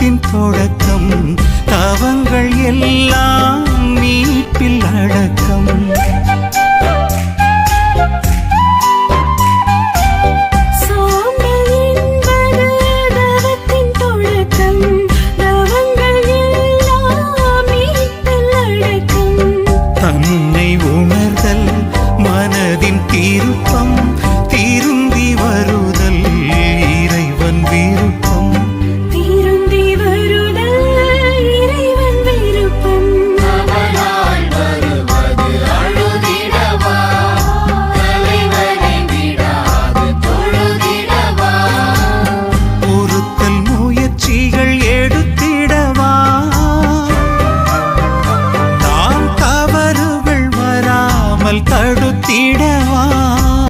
தவத்தின் தொடக்கம், தவங்கள் எல்லாம் மீட்பில் அடக்கம். தன்னை உணர்தல் மனதின் திருப்பம், தீரும்